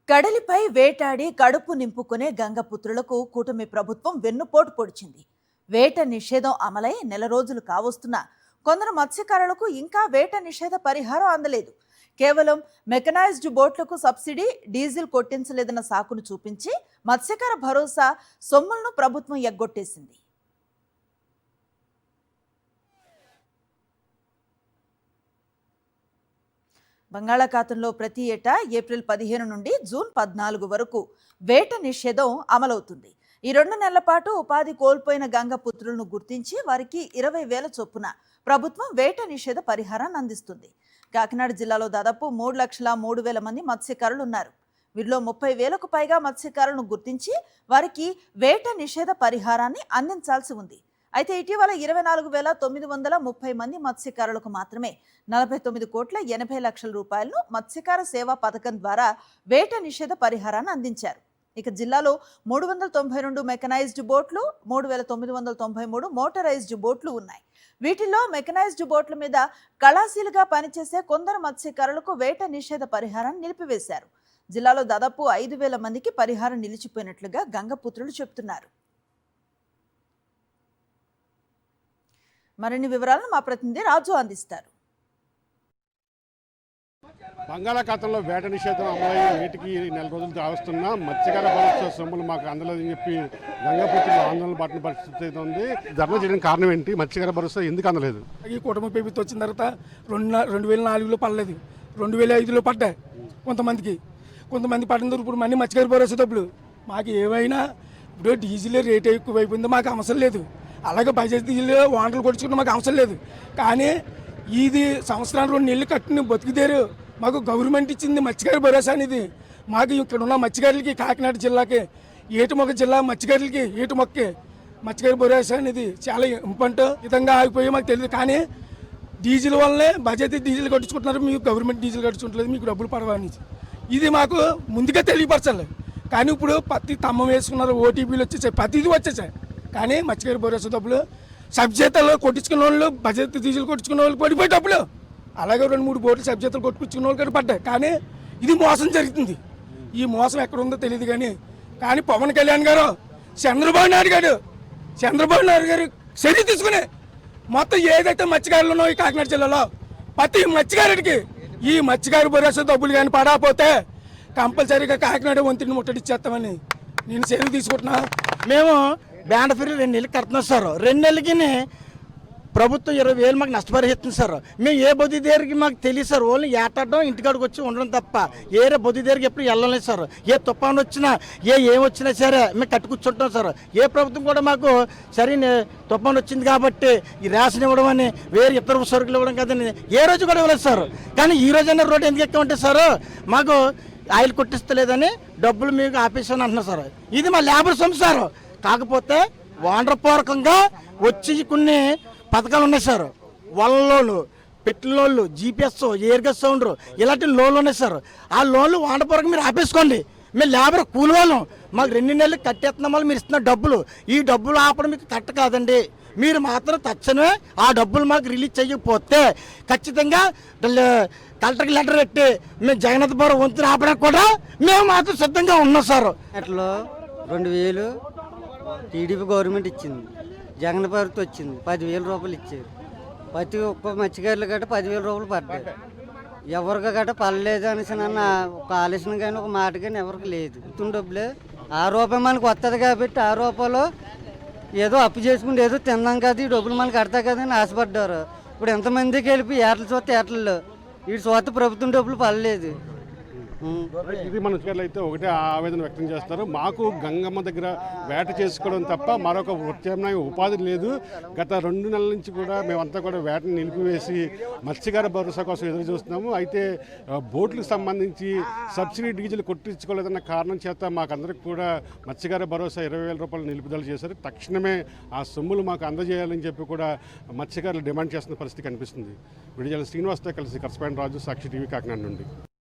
కడలిపై వేటాడి కడుపు నింపుకునే గంగపుత్రులకు కూటమి ప్రభుత్వం వెన్నుపోటు పొడిచింది. వేట నిషేధం అమలై నెల రోజులు కావస్తున్నా కొందరు మత్స్యకారులకు ఇంకా వేట నిషేధ పరిహారం అందలేదు. కేవలం మెకనైజ్డ్ బోట్లకు సబ్సిడీ, డీజిల్ కొట్టించలేదన్న సాకును చూపించి మత్స్యకార భరోసా సొమ్ములను ప్రభుత్వం ఎగ్గొట్టేసింది. బంగాళాఖాతంలో ప్రతి ఏటా ఏప్రిల్ 15 నుండి జూన్ 14 వరకు వేట నిషేధం అమలవుతుంది. ఈ 2 నెలల పాటు ఉపాధి కోల్పోయిన గంగపుత్రులను గుర్తించి వారికి 20,000 చొప్పున ప్రభుత్వం వేట నిషేధ పరిహారాన్ని అందిస్తుంది. కాకినాడ జిల్లాలో దాదాపు 3,03,000 మంది మత్స్యకారులు ఉన్నారు. వీరిలో 30,000కు పైగా మత్స్యకారులను గుర్తించి వారికి వేట నిషేధ పరిహారాన్ని అందించాల్సి ఉంది. అయితే ఇటీవల 24,930 మంది మత్స్యకారులకు మాత్రమే 49,80,00,000 రూపాయలను మత్స్యకార సేవా పథకం ద్వారా వేట నిషేధ పరిహారాన్ని అందించారు. ఇక జిల్లాలో 392 మెకనైజ్డ్ బోట్లు, 3,993 మోటరైజ్డ్ బోట్లు ఉన్నాయి. వీటిల్లో మెకనైజ్డ్ బోట్ల మీద కళాశీలుగా పనిచేసే కొందరు మత్స్యకారులకు వేట నిషేధ పరిహారాన్ని నిలిపివేశారు. జిల్లాలో దాదాపు 5,000 మందికి పరిహారం నిలిచిపోయినట్లుగా గంగపుత్రులు చెబుతున్నారు. మరిన్ని వివరాలను మా ప్రతినిధి రాజు అందిస్తారు. బంగాళాఖాతంలో వేట నిషేధం అమలయ్యే నేటికి నెల రోజులు కావస్తున్నా మత్స్యకార భరోసా సొమ్ములు మాకు అందలేదని చెప్పి గంగపుత్రులు ఆందోళన పట్టిన పరిస్థితి అయితే ఉంది. ధర్నా చేయడానికి కారణం ఏంటి? మత్స్యకార భరోసా ఎందుకు అందలేదు? ఈ కుటుంబ ప్రభుత్వం వచ్చిన తర్వాత 2004లో పడలేదు, 2005లో పడ్డాయి కొంతమంది పడిన ఇప్పుడు మళ్ళీ మత్స్యకార భరోసా డబ్బులు మాకు ఏమైనా ఇప్పుడు డీజిల్ రేట్ ఎక్కువైపోయిందో మాకు అవసరం లేదు, అలాగే బడ్జెట్ డీజిల్ వాంటలు కొట్టుకుంటే మాకు అవసరం లేదు. కానీ ఇది సంవత్సరానికి 2 నెలలు కట్టిన బతుకుదేరు మాకు గవర్నమెంట్ ఇచ్చింది మత్స్యకార భరోసా అనేది. మాకు ఇక్కడ ఉన్న మత్స్యకారులకి, కాకినాడ జిల్లాకి, ఏటుమొక్క జిల్లా మత్స్యకారులకి, ఏటుమొక్కే మత్స్యకార భరోసా అనేది చాలా ఇంపార్టెంట్ విధంగా ఆగిపోయి మాకు తెలియదు. కానీ డీజిల్ వల్లనే బడ్జెట్ డీజిల్ కట్టించుకుంటున్నారు, మీకు గవర్నమెంట్ డీజిల్ కట్టించుకుంటలేదు, మీకు డబ్బులు పడవని ఇది మాకు ముందుగా తెలియపరచాలి. కానీ ఇప్పుడు ప్రతి తమ్మం వేసుకున్నారు, ఓటీపీలు వచ్చేసాయి, ప్రతిదీ వచ్చేసాయి. కానీ మత్స్యకార భరోసా డబ్బులు సబ్జెక్టులు కొట్టించుకున్న వాళ్ళు, బడ్జెట్ డీజిల్ కొట్టించుకున్న వాళ్ళు పడిపోయి డబ్బులు, అలాగే 2-3 బోట్లు సబ్జెక్టులు కొట్టించుకున్న వాళ్ళు కూడా పడ్డాయి. కానీ ఇది మోసం జరుగుతుంది. ఈ మోసం ఎక్కడ ఉందో తెలియదు. కానీ పవన్ కళ్యాణ్ గారు, చంద్రబాబు నాయుడు గారు చర్య తీసుకుని మొత్తం ఏదైతే మత్స్యకారులు ఉన్నాయో ఈ కాకినాడ జిల్లాలో ప్రతి మత్స్యకారుడికి ఈ మత్స్యకార భరోసా డబ్బులు కానీ పడకపోతే కంపల్సరీగా కాకినాడ వంతుని ముట్టడిచ్చేస్తామని నేను చర్య తీసుకుంటున్నా. మేము బ్యాండ్ ఫ్రీ 2 నెలలు కడుతున్నాం సార్. 2 నెలలకి ప్రభుత్వం 20,000 మాకు నష్టపరిహిస్తుంది సార్. మేము ఏ బొద్దు దగ్గరికి మాకు తెలియదు సార్. ఓన్లీ ఏటాడడం, ఇంటికాడికి వచ్చి ఉండడం తప్ప ఏరే బొద్దు దగ్గరికి ఎప్పుడు వెళ్ళలేదు సార్. ఏ తుఫాను వచ్చినా ఏమొచ్చినా సరే మేము కట్టు కూర్చుంటాం సార్. ఏ ప్రభుత్వం కూడా మాకు సరైన తుఫాను వచ్చింది కాబట్టి ఈ రేషన్ ఇవ్వడం అని, వేరే ఇతర సరుకులు ఇవ్వడం కదండి ఏ రోజు కూడా ఇవ్వలేదు సార్. కానీ ఈ రోజైనా రోడ్డు ఎందుకు ఎక్కువ సార్, మాకు ఆయిల్ కొట్టిస్తలేదని డబ్బులు మీకు ఆపేసాను అంటున్నారు సార్. ఇది మా లేబర్ సొమ్ము సార్. కాకపోతే వాండ్రపూర్వకంగా వచ్చి కొన్ని పథకాలు ఉన్నాయి సార్. లోన్లు, పెట్టిన లోన్లు, జీపీఎస్, ఎయిర్గస్ సౌండర్, ఇలాంటి లోన్లు ఉన్నాయి సార్. ఆ లోన్లు వాండ్రపూర్వకంగా మీరు ఆపేసుకోండి. మేము లేబర్ కూలి వాళ్ళం, మాకు 2 నెలలు కట్టేస్తున్న వాళ్ళు మీరు ఇస్తున్న డబ్బులు, ఈ డబ్బులు ఆపడం మీకు కరెక్ట్ కాదండి. మీరు మాత్రం తక్షణమే ఆ డబ్బులు మాకు రిలీజ్ చేయకపోతే ఖచ్చితంగా కలెక్టర్కి లెటర్ పెట్టి మేము జగన్నాథపురం వంతుని ఆపడానికి కూడా మేము మాత్రం సిద్ధంగా ఉన్నాం సార్. అట్లా 2,000 టీడీపీ గవర్నమెంట్ ఇచ్చింది, జగన్ ప్రభుత్వం వచ్చింది, 10,000 రూపాయలు ఇచ్చారు. ప్రతి ఒక్క మత్స్యకారులు గట్ట 10,000 రూపాయలు పడ్డాయి. ఎవరికి గట్ట పడలేదు అనేసి నన్న ఒక ఆలోచన కానీ ఒక మాట కానీ ఎవరికి లేదు. ఇస్తున్న డబ్బులే ₹6 మనకు వస్తుంది కాబట్టి ₹6 ఏదో అప్పు చేసుకుంటే ఏదో తిన్నాం కదా, ఈ డబ్బులు మనకు కడతాయి కదా అని ఆశపడ్డారు. ఇప్పుడు ఎంతమందికి వెళ్ళి ఏటలు చూస్తే ఏటల్లో వీటి చూస్తే ప్రభుత్వం డబ్బులు పడలేదు. ఇది మనుషులు అయితే ఒకటే ఆవేదన వ్యక్తం చేస్తారు. మాకు గంగమ్మ దగ్గర వేట చేసుకోవడం తప్ప మరొక ప్రత్యామ్నాయ ఉపాధి లేదు. గత 2 నెలల నుంచి కూడా మేమంతా కూడా వేటను నిలిపివేసి మత్స్యకార భరోసా కోసం ఎదురు చూస్తున్నాము. అయితే బోట్లకు సంబంధించి సబ్సిడీ, డీజిల్ కొట్టించుకోలేదన్న కారణం చేత మాకందరికి కూడా మత్స్యకార భరోసా 20,000 రూపాయలు నిలుపుదల చేశారు. తక్షణమే ఆ సొమ్ములు మాకు అందజేయాలని చెప్పి కూడా మత్స్యకారులు డిమాండ్ చేస్తున్న పరిస్థితి కనిపిస్తుంది. విడుదల శ్రీనివాస్తో కలిసి కరస్పాండెంట్ రాజు, సాక్షి టీవీ, కాకినాడ నుండి.